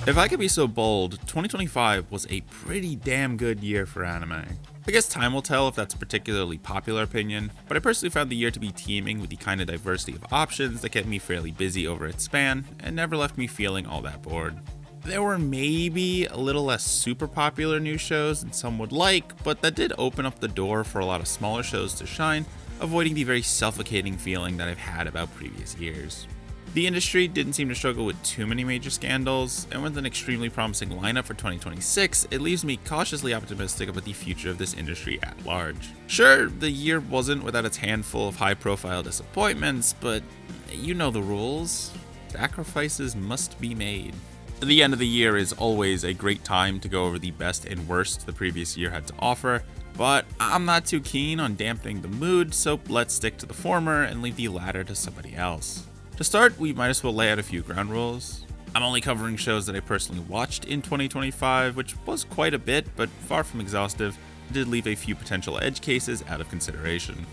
If I could be so bold, 2025 was a pretty damn good year for anime. I guess time will tell if that's a particularly popular opinion, but I personally found the year to be teeming with the kind of diversity of options that kept me fairly busy over its span, and never left me feeling all that bored. There were maybe a little less super popular new shows than some would like, but that did open up the door for a lot of smaller shows to shine, avoiding the very suffocating feeling that I've had about previous years. The industry didn't seem to struggle with too many major scandals, and with an extremely promising lineup for 2026, it leaves me cautiously optimistic about the future of this industry at large. Sure, the year wasn't without its handful of high-profile disappointments, but you know the rules. Sacrifices must be made. The end of the year is always a great time to go over the best and worst the previous year had to offer, but I'm not too keen on dampening the mood, so let's stick to the former and leave the latter to somebody else. To start, we might as well lay out a few ground rules. I'm only covering shows that I personally watched in 2025, which was quite a bit, but far from exhaustive. I did leave a few potential edge cases out of consideration.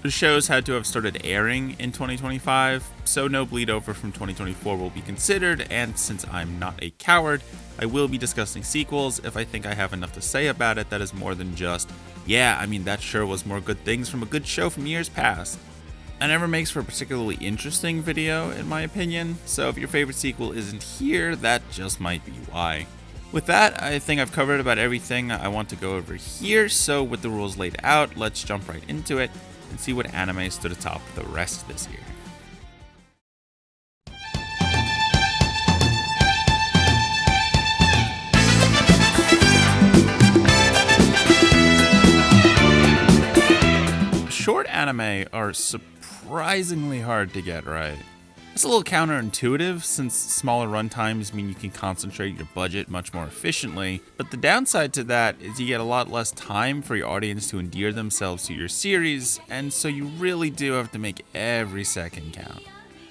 The shows had to have started airing in 2025, so no bleed over from 2024 will be considered, and since I'm not a coward, I will be discussing sequels if I think I have enough to say about it that is more than just, yeah, I mean that sure was more good things from a good show from years past. That never makes for a particularly interesting video, in my opinion, so if your favorite sequel isn't here, that just might be why. With that, I think I've covered about everything I want to go over here, so with the rules laid out, let's jump right into it and see what anime stood atop the rest this year. Short anime are surprisingly hard to get right. It's a little counterintuitive since smaller runtimes mean you can concentrate your budget much more efficiently, but the downside to that is you get a lot less time for your audience to endear themselves to your series, and so you really do have to make every second count.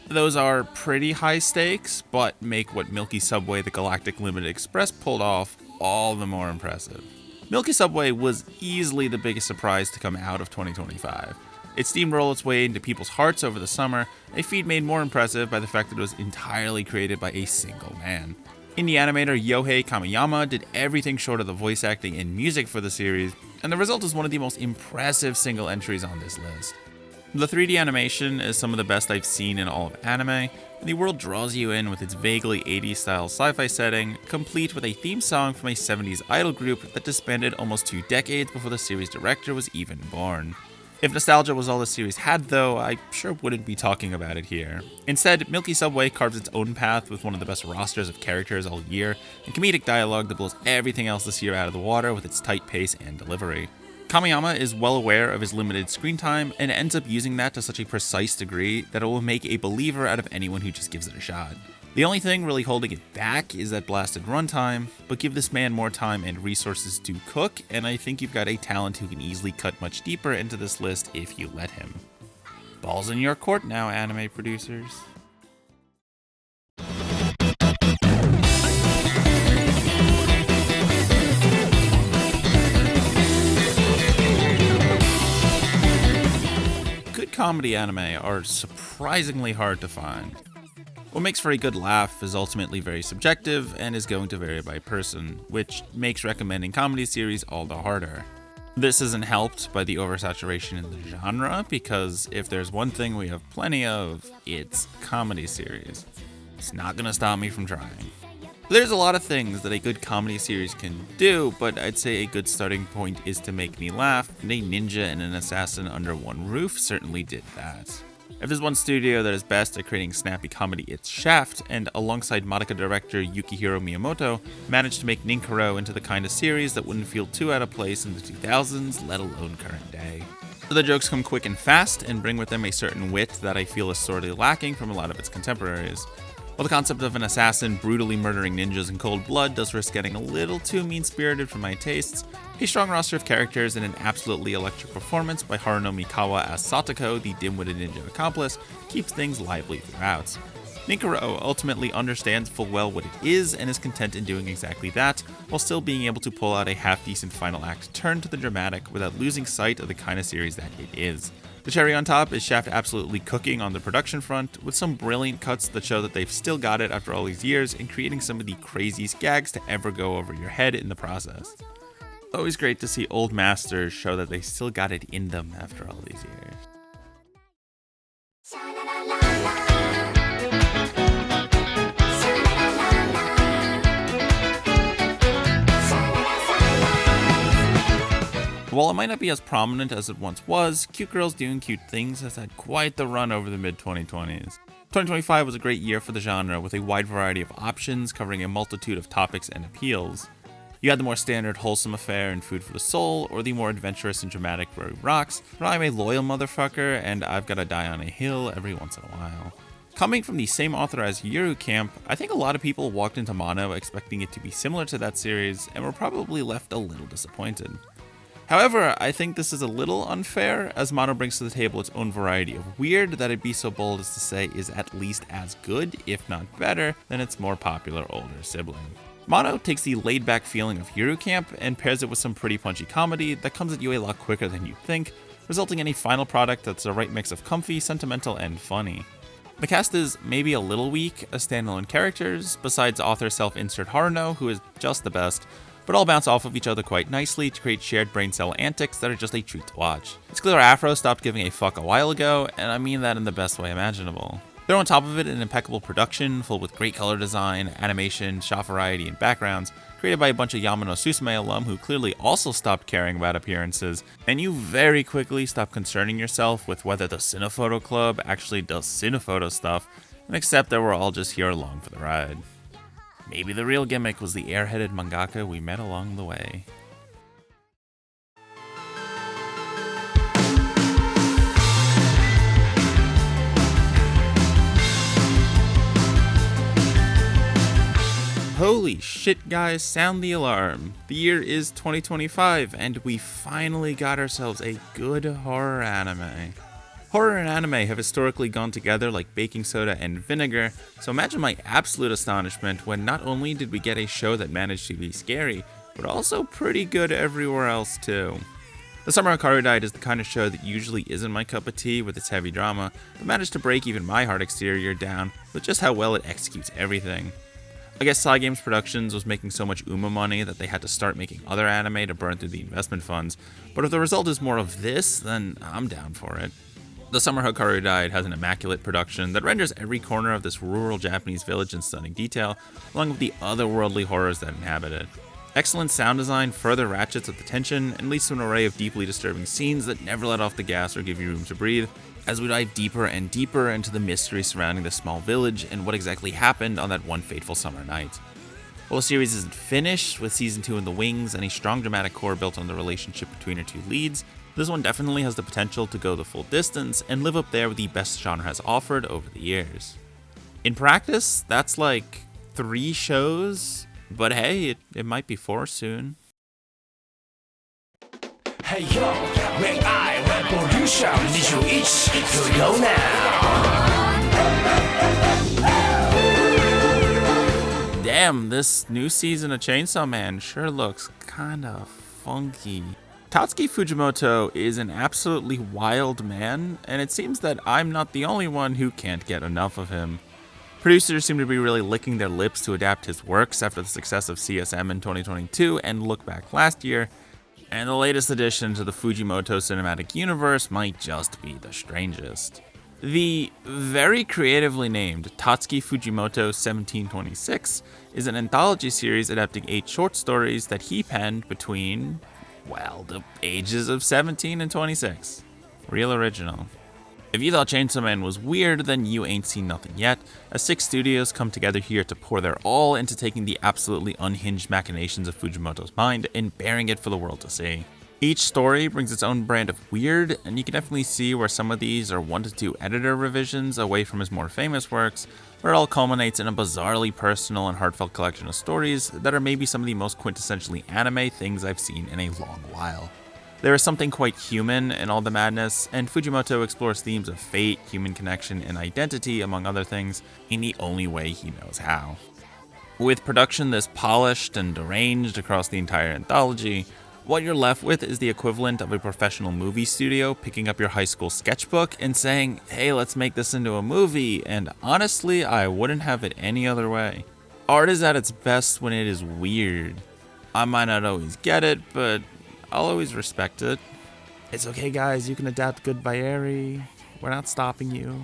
Those are pretty high stakes, but make what Milky Subway the Galactic Limited Express pulled off all the more impressive. Milky Subway was easily the biggest surprise to come out of 2025. It steamrolled its way into people's hearts over the summer, a feat made more impressive by the fact that it was entirely created by a single man. Indie animator Yohei Kamiyama did everything short of the voice acting and music for the series, and the result is one of the most impressive single entries on this list. The 3D animation is some of the best I've seen in all of anime, and the world draws you in with its vaguely 80s style sci-fi setting, complete with a theme song from a 70s idol group that disbanded almost 2 decades before the series director was even born. If nostalgia was all the series had though, I sure wouldn't be talking about it here. Instead, Milky Subway carves its own path with one of the best rosters of characters all year, and comedic dialogue that blows everything else this year out of the water with its tight pace and delivery. Kamiyama is well aware of his limited screen time and ends up using that to such a precise degree that it will make a believer out of anyone who just gives it a shot. The only thing really holding it back is that blasted runtime, but give this man more time and resources to cook, and I think you've got a talent who can easily cut much deeper into this list if you let him. Ball's in your court now, anime producers. Good comedy anime are surprisingly hard to find. What makes for a good laugh is ultimately very subjective and is going to vary by person, which makes recommending comedy series all the harder. This isn't helped by the oversaturation in the genre, because if there's one thing we have plenty of, it's comedy series. It's not gonna stop me from trying. There's a lot of things that a good comedy series can do, but I'd say a good starting point is to make me laugh, and a ninja and an assassin under one roof certainly did that. If there's one studio that is best at creating snappy comedy, it's Shaft, and alongside Madoka director Yukihiro Miyamoto, managed to make Ninkoro into the kind of series that wouldn't feel too out of place in the 2000s, let alone current day. The jokes come quick and fast, and bring with them a certain wit that I feel is sorely lacking from a lot of its contemporaries. While the concept of an assassin brutally murdering ninjas in cold blood does risk getting a little too mean-spirited for my tastes, a strong roster of characters and an absolutely electric performance by Haruno Mikawa as Satoko, the dim-witted ninja accomplice, keeps things lively throughout. Ninkoro ultimately understands full well what it is and is content in doing exactly that, while still being able to pull out a half-decent final act turn to the dramatic without losing sight of the kind of series that it is. The cherry on top is Shaft absolutely cooking on the production front, with some brilliant cuts that show that they've still got it after all these years and creating some of the craziest gags to ever go over your head in the process. Always great to see old masters show that they still got it in them after all these years. While it might not be as prominent as it once was, Cute Girls Doing Cute Things has had quite the run over the mid-2020s. 2025 was a great year for the genre, with a wide variety of options covering a multitude of topics and appeals. You had the more standard wholesome affair and Food for the Soul, or the more adventurous and dramatic Rory Rocks, but I'm a loyal motherfucker and I've gotta die on a hill every once in a while. Coming from the same author as Yuru Camp, I think a lot of people walked into Mono expecting it to be similar to that series and were probably left a little disappointed. However, I think this is a little unfair, as Mono brings to the table its own variety of weird that I'd be so bold as to say is at least as good, if not better, than its more popular older sibling. Mono takes the laid-back feeling of Yuru Camp and pairs it with some pretty punchy comedy that comes at you a lot quicker than you'd think, resulting in a final product that's the right mix of comfy, sentimental, and funny. The cast is maybe a little weak as standalone characters, besides author self-insert Haruno, who is just the best, but all bounce off of each other quite nicely to create shared brain cell antics that are just a treat to watch. It's clear Afro stopped giving a fuck a while ago, and I mean that in the best way imaginable. Throw on top of it an impeccable production filled with great color design, animation, shot variety, and backgrounds, created by a bunch of Yamano Susume alum who clearly also stopped caring about appearances, and you very quickly stop concerning yourself with whether the Cinephoto Club actually does Cinephoto stuff, and accept that we're all just here along for the ride. Maybe the real gimmick was the airheaded mangaka we met along the way. Holy shit, guys, sound the alarm. The year is 2025, and we finally got ourselves a good horror anime. Horror and anime have historically gone together like baking soda and vinegar, so imagine my absolute astonishment when not only did we get a show that managed to be scary, but also pretty good everywhere else too. The Summer Hikaru Died is the kind of show that usually isn't my cup of tea with its heavy drama, but managed to break even my hard exterior down with just how well it executes everything. I guess Cygames Productions was making so much UMA money that they had to start making other anime to burn through the investment funds, but if the result is more of this, then I'm down for it. The Summer Hikaru Died has an immaculate production that renders every corner of this rural Japanese village in stunning detail, along with the otherworldly horrors that inhabit it. Excellent sound design further ratchets up the tension and leads to an array of deeply disturbing scenes that never let off the gas or give you room to breathe, as we dive deeper and deeper into the mystery surrounding this small village and what exactly happened on that one fateful summer night. While the series isn't finished, with season 2 in the wings and a strong dramatic core built on the relationship between our two leads, this one definitely has the potential to go the full distance and live up there with the best genre has offered over the years. In practice, that's like 3 shows, but hey, it might be 4 soon. Hey yo, when I revolution, need you each to know now. Damn, this new season of Chainsaw Man sure looks kinda funky. Tatsuki Fujimoto is an absolutely wild man, and it seems that I'm not the only one who can't get enough of him. Producers seem to be really licking their lips to adapt his works after the success of CSM in 2022 and Look Back last year, and the latest addition to the Fujimoto cinematic universe might just be the strangest. The very creatively named Tatsuki Fujimoto 1726 is an anthology series adapting 8 short stories that he penned between, well, the ages of 17 and 26. Real original. If you thought Chainsaw Man was weird, then you ain't seen nothing yet, as 6 studios come together here to pour their all into taking the absolutely unhinged machinations of Fujimoto's mind and bearing it for the world to see. Each story brings its own brand of weird, and you can definitely see where some of these are 1 to 2 editor revisions away from his more famous works, where it all culminates in a bizarrely personal and heartfelt collection of stories that are maybe some of the most quintessentially anime things I've seen in a long while. There is something quite human in all the madness, and Fujimoto explores themes of fate, human connection, and identity, among other things, in the only way he knows how. With production this polished and deranged across the entire anthology, What you're left with is the equivalent of a professional movie studio picking up your high school sketchbook and saying, hey, let's make this into a movie, and honestly, I wouldn't have it any other way. Art is at its best when it is weird. I might not always get it, but I'll always respect it. It's okay, guys, you can adapt good Bayeri. We're not stopping you.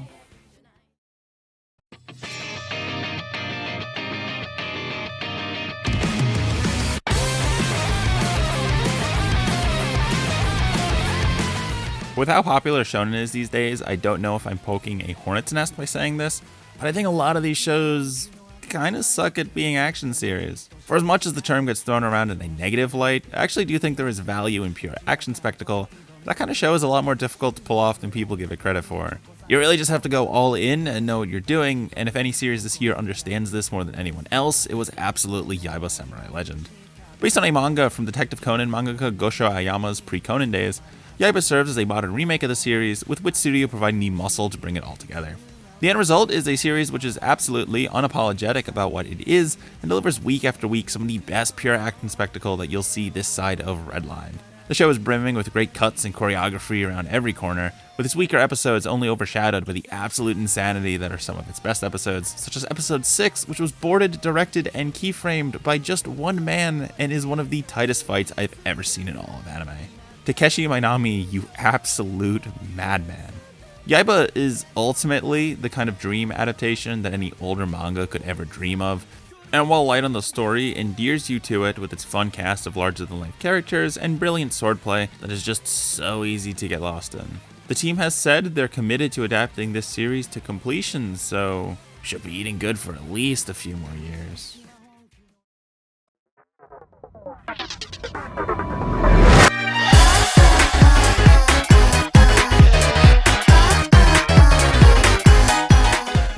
With how popular shonen is these days, I don't know if I'm poking a hornet's nest by saying this, but I think a lot of these shows kind of suck at being action series. For as much as the term gets thrown around in a negative light, I actually do think there is value in pure action spectacle. That kind of show is a lot more difficult to pull off than people give it credit for. You really just have to go all in and know what you're doing, and if any series this year understands this more than anyone else, it was absolutely Yaiba Samurai Legend. Based on a manga from Detective Conan mangaka Gosho Ayama's pre-Conan days, Yaiba serves as a modern remake of the series, with Wit Studio providing the muscle to bring it all together. The end result is a series which is absolutely unapologetic about what it is, and delivers week after week some of the best pure action spectacle that you'll see this side of Redline. The show is brimming with great cuts and choreography around every corner, with its weaker episodes only overshadowed by the absolute insanity that are some of its best episodes, such as episode 6, which was boarded, directed, and keyframed by just one man and is one of the tightest fights I've ever seen in all of anime. Takeshi Mainami, you absolute madman. Yaiba is ultimately the kind of dream adaptation that any older manga could ever dream of, and while light on the story, endears you to it with its fun cast of larger-than-life characters and brilliant swordplay that is just so easy to get lost in. The team has said they're committed to adapting this series to completion, so we should be eating good for at least a few more years.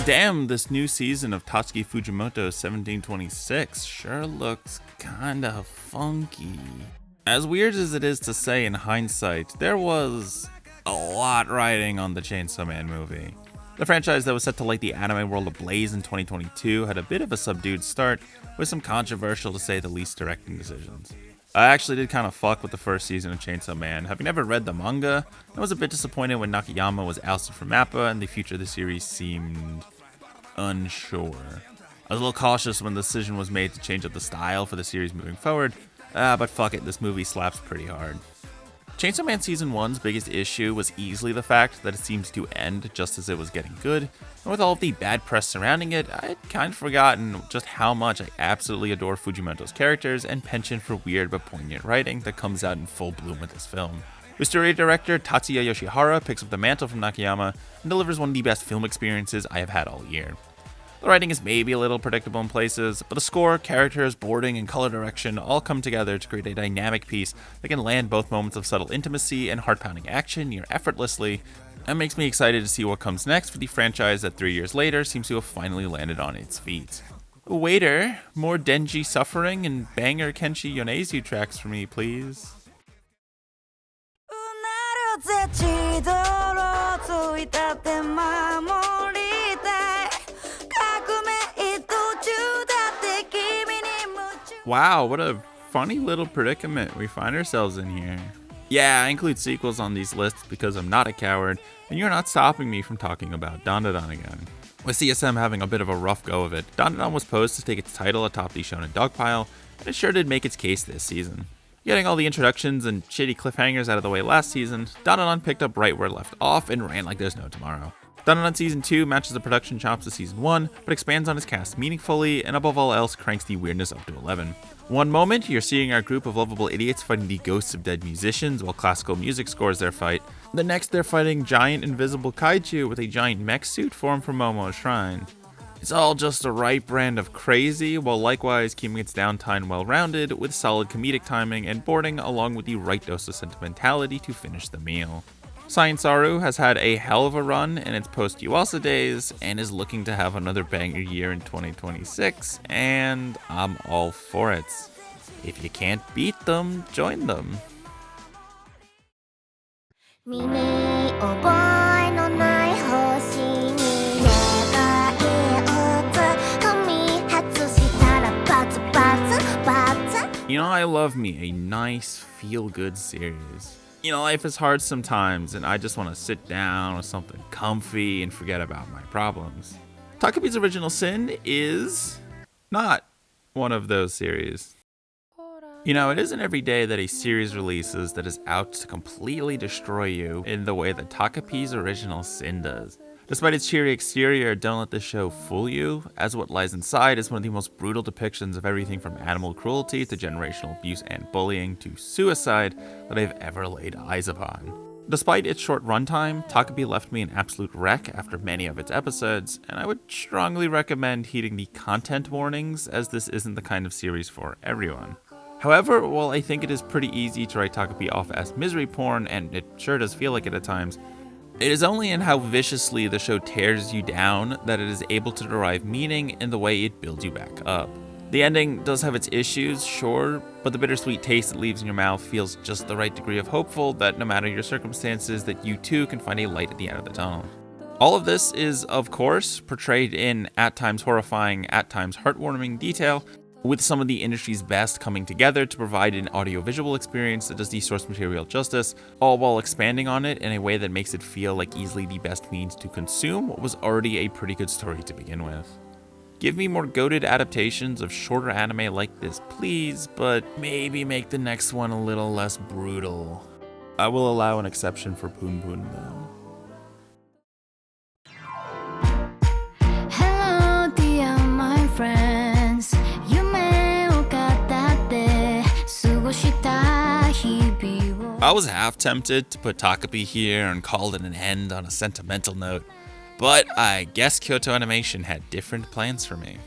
Damn, this new season of Tatsuki Fujimoto's 1726 sure looks kinda funky. As weird as it is to say in hindsight, there was a lot riding on the Chainsaw Man movie. The franchise that was set to light the anime world ablaze in 2022 had a bit of a subdued start, with some controversial to say the least directing decisions. I actually did kind of fuck with the first season of Chainsaw Man, having never read the manga. I was a bit disappointed when Nakayama was ousted from MAPPA and the future of the series seemed unsure. I was a little cautious when the decision was made to change up the style for the series moving forward, but fuck it, this movie slaps pretty hard. Chainsaw Man Season 1's biggest issue was easily the fact that it seems to end just as it was getting good, and with all of the bad press surrounding it, I had kind of forgotten just how much I absolutely adore Fujimoto's characters and penchant for weird but poignant writing that comes out in full bloom with this film. Wisteria director Tatsuya Yoshihara picks up the mantle from Nakayama and delivers one of the best film experiences I have had all year. The writing is maybe a little predictable in places, but the score, characters, boarding, and color direction all come together to create a dynamic piece that can land both moments of subtle intimacy and heart-pounding action near effortlessly, and makes me excited to see what comes next for the franchise that 3 years later seems to have finally landed on its feet. Waiter, more Denji suffering and banger Kenshi Yonezu tracks for me, please. Wow, what a funny little predicament we find ourselves in here. Yeah, I include sequels on these lists because I'm not a coward, and you're not stopping me from talking about Dandadan again. With CSM having a bit of a rough go of it, Dandadan was posed to take its title atop the shonen dogpile, and it sure did make its case this season. Getting all the introductions and shitty cliffhangers out of the way last season, Dandadan picked up right where it left off and ran like there's no tomorrow. Dandadan Season 2 matches the production chops of Season 1, but expands on its cast meaningfully, and above all else cranks the weirdness up to 11. One moment, you're seeing our group of lovable idiots fighting the ghosts of dead musicians while classical music scores their fight. The next, they're fighting giant invisible kaiju with a giant mech suit formed from Momo's shrine. It's all just the right brand of crazy, while likewise keeping its downtime well-rounded, with solid comedic timing and boarding along with the right dose of sentimentality to finish the meal. Science Saru has had a hell of a run in its post-Yuasa days, and is looking to have another banger year in 2026, and I'm all for it. If you can't beat them, join them. You know, I love me a nice feel-good series. You know, life is hard sometimes, and I just want to sit down with something comfy and forget about my problems. Takabi's Original Sin is not one of those series. You know, it isn't every day that a series releases that is out to completely destroy you in the way that Takabi's Original Sin does. Despite its cheery exterior, don't let this show fool you, as what lies inside is one of the most brutal depictions of everything from animal cruelty to generational abuse and bullying to suicide that I've ever laid eyes upon. Despite its short runtime, Takabi left me an absolute wreck after many of its episodes, and I would strongly recommend heeding the content warnings, as this isn't the kind of series for everyone. However, while I think it is pretty easy to write Takabi off as misery porn, and it sure does feel like it at times, it is only in how viciously the show tears you down that it is able to derive meaning in the way it builds you back up. The ending does have its issues, sure, but the bittersweet taste it leaves in your mouth feels just the right degree of hopeful that no matter your circumstances, that you too can find a light at the end of the tunnel. All of this is, of course, portrayed in at times horrifying, at times heartwarming detail, with some of the industry's best coming together to provide an audiovisual experience that does the source material justice, all while expanding on it in a way that makes it feel like easily the best means to consume what was already a pretty good story to begin with. Give me more goated adaptations of shorter anime like this, please, but maybe make the next one a little less brutal. I will allow an exception for Poon Poon though. Hello, dear my friends. I was half tempted to put Takabi here and call it an end on a sentimental note, but I guess Kyoto Animation had different plans for me.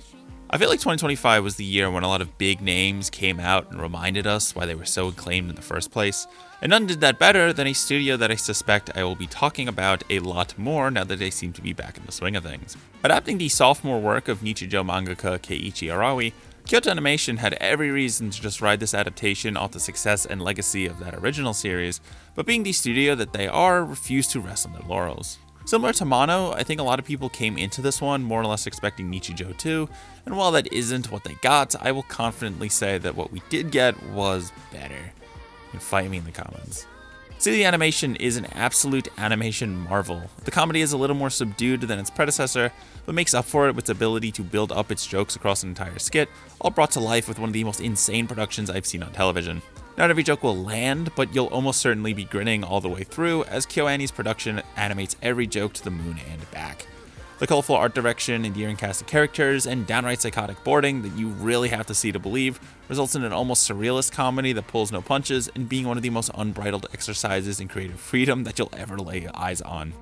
I feel like 2025 was the year when a lot of big names came out and reminded us why they were so acclaimed in the first place, and none did that better than a studio that I suspect I will be talking about a lot more now that they seem to be back in the swing of things. Adapting the sophomore work of Nichijou mangaka Keiichi Arawi, Kyoto Animation had every reason to just ride this adaptation off the success and legacy of that original series, but being the studio that they are, refused to rest on their laurels. Similar to Mono, I think a lot of people came into this one more or less expecting Nichijou 2, and while that isn't what they got, I will confidently say that what we did get was better. You can fight me in the comments. See, the animation is an absolute animation marvel. The comedy is a little more subdued than its predecessor, but makes up for it with its ability to build up its jokes across an entire skit, all brought to life with one of the most insane productions I've seen on television. Not every joke will land, but you'll almost certainly be grinning all the way through, as KyoAni's production animates every joke to the moon and back. The colorful art direction, endearing cast of characters, and downright psychotic boarding that you really have to see to believe results in an almost surrealist comedy that pulls no punches and being one of the most unbridled exercises in creative freedom that you'll ever lay eyes on.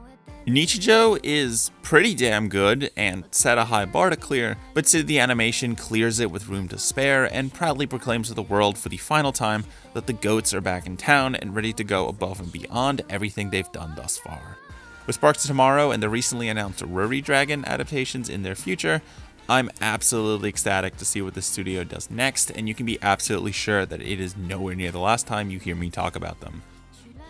Nichijou is pretty damn good and set a high bar to clear, but Sid the Animation clears it with room to spare and proudly proclaims to the world for the final time that the goats are back in town and ready to go above and beyond everything they've done thus far. With Sparks to Tomorrow and the recently announced Ruri Dragon adaptations in their future, I'm absolutely ecstatic to see what this studio does next, and you can be absolutely sure that it is nowhere near the last time you hear me talk about them.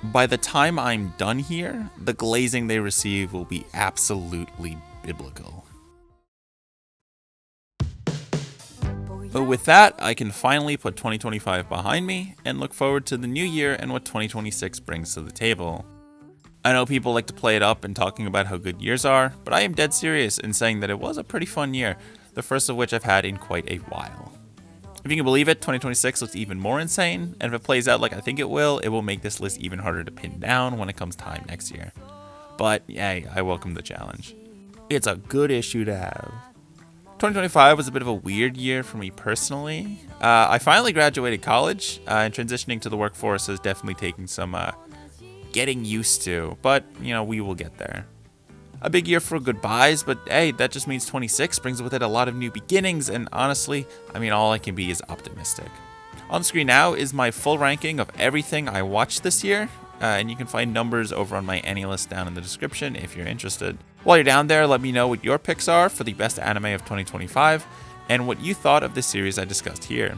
By the time I'm done here, the glazing they receive will be absolutely biblical. But with that, I can finally put 2025 behind me and look forward to the new year and what 2026 brings to the table. I know people like to play it up and talking about how good years are, but I am dead serious in saying that it was a pretty fun year, the first of which I've had in quite a while. If you can believe it, 2026 looks even more insane, and if it plays out like I think it will make this list even harder to pin down when it comes time next year. But yay, I welcome the challenge. It's a good issue to have. 2025 was a bit of a weird year for me personally. I finally graduated college, and transitioning to the workforce has definitely taken some getting used to, but we will get there. A big year for goodbyes, but hey, that just means 26 brings with it a lot of new beginnings, and honestly, all I can be is optimistic. On the screen now is my full ranking of everything I watched this year, and you can find numbers over on my AnyList down in the description if you're interested. While you're down there, let me know what your picks are for the best anime of 2025, and what you thought of the series I discussed here.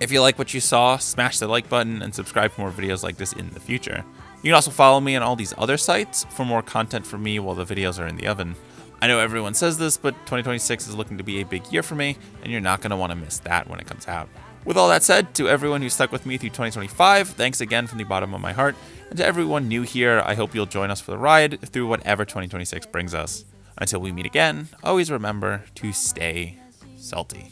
If you like what you saw, smash the like button and subscribe for more videos like this in the future. You can also follow me on all these other sites for more content from me while the videos are in the oven. I know everyone says this, but 2026 is looking to be a big year for me, and you're not going to want to miss that when it comes out. With all that said, to everyone who stuck with me through 2025, thanks again from the bottom of my heart. And to everyone new here, I hope you'll join us for the ride through whatever 2026 brings us. Until we meet again, always remember to stay salty.